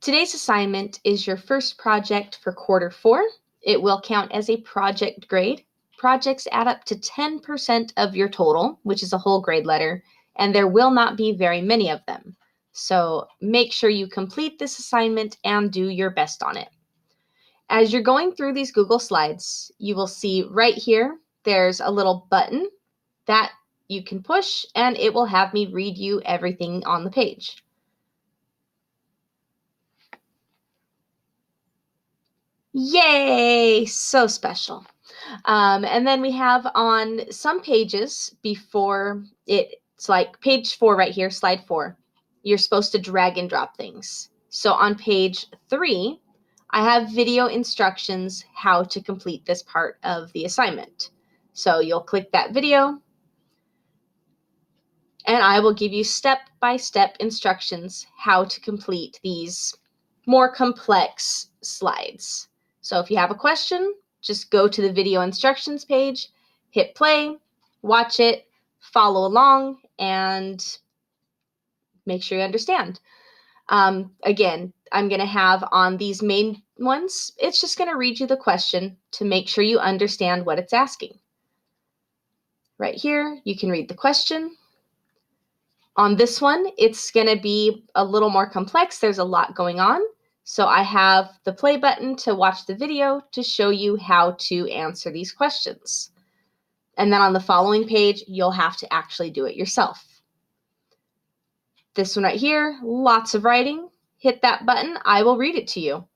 Today's assignment is your first project for quarter 4. It will count as a project grade. Projects add up to 10% of your total, which is a whole grade letter, and there will not be very many of them. So make sure you complete this assignment and do your best on it. As you're going through these Google Slides, you will see right here, there's a little button that you can push, and it will have me read you everything on the page. Yay! So special. And then we have on some pages before it's like page 4 right here, slide 4, you're supposed to drag and drop things. So on page 3, I have video instructions how to complete this part of the assignment. So you'll click that video, and I will give you step-by-step instructions how to complete these more complex slides. So if you have a question, just go to the video instructions page, hit play, watch it, follow along, and make sure you understand. Again, I'm going to have on these main ones, it's just going to read you the question to make sure you understand what it's asking. Right here, you can read the question. On this one, it's going to be a little more complex. There's a lot going on. So I have the play button to watch the video to show you how to answer these questions. And then on the following page, you'll have to actually do it yourself. This one right here, lots of writing. Hit that button. I will read it to you.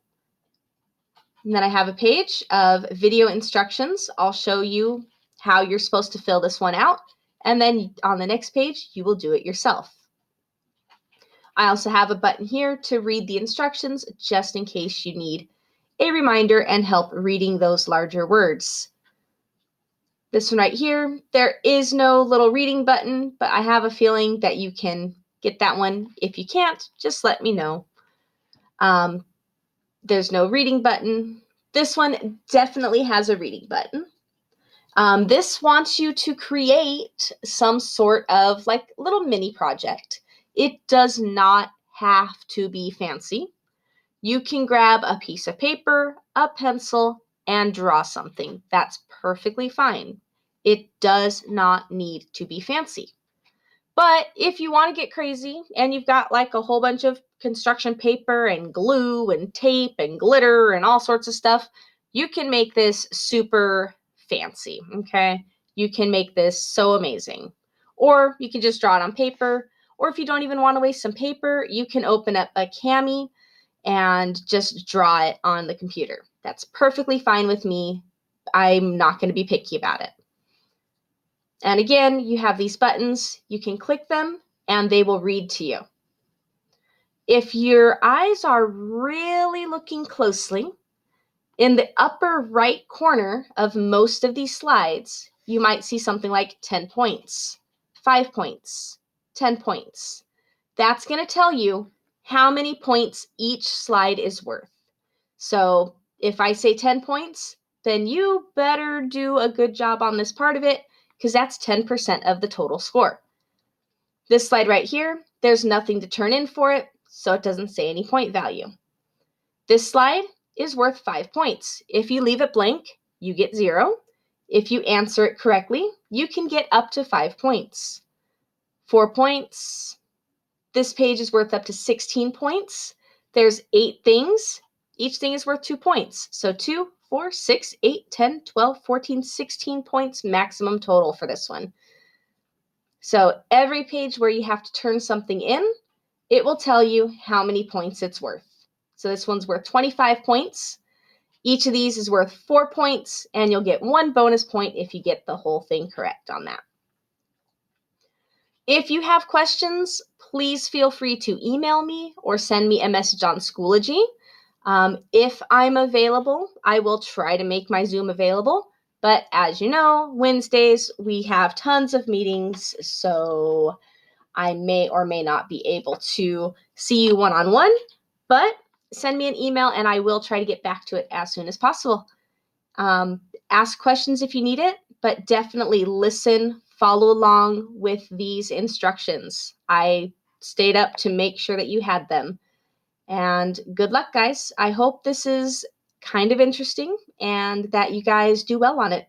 And then I have a page of video instructions. I'll show you how you're supposed to fill this one out. And then on the next page, you will do it yourself. I also have a button here to read the instructions just in case you need a reminder and help reading those larger words. This one right here, there is no little reading button, but I have a feeling that you can get that one. If you can't, just let me know. There's no reading button. This one definitely has a reading button. This wants you to create some sort of like little mini project. It does not have to be fancy. You can grab a piece of paper, a pencil, and draw something. That's perfectly fine. It does not need to be fancy. But if you want to get crazy and you've got like a whole bunch of construction paper and glue and tape and glitter and all sorts of stuff, you can make this super fancy, okay? You can make this so amazing. Or you can just draw it on paper. Or if you don't even want to waste some paper, you can open up a Cami and just draw it on the computer. That's perfectly fine with me. I'm not going to be picky about it. And again, you have these buttons. You can click them and they will read to you. If your eyes are really looking closely, in the upper right corner of most of these slides, you might see something like 10 points, 5 points, 10 points. That's going to tell you how many points each slide is worth. So if I say 10 points, then you better do a good job on this part of it, because that's 10% of the total score. This slide right here, there's nothing to turn in for it, so it doesn't say any point value. This slide is worth 5 points. If you leave it blank, you get 0. If you answer it correctly, you can get up to 5 points. 4 points. This page is worth up to 16 points. There's 8 things. Each thing is worth 2 points. So 2, 4, 6, 8, 10, 12, 14, 16 points maximum total for this one. So every page where you have to turn something in, it will tell you how many points it's worth. So this one's worth 25 points. Each of these is worth 4 points, and you'll get 1 bonus point if you get the whole thing correct on that. If you have questions, please feel free to email me or send me a message on Schoology. If I'm available, I will try to make my Zoom available. But as you know, Wednesdays, we have tons of meetings, so I may or may not be able to see you one-on-one, but send me an email and I will try to get back to it as soon as possible. Ask questions if you need it, but definitely listen, follow along with these instructions. I stayed up to make sure that you had them. And good luck, guys. I hope this is kind of interesting and that you guys do well on it.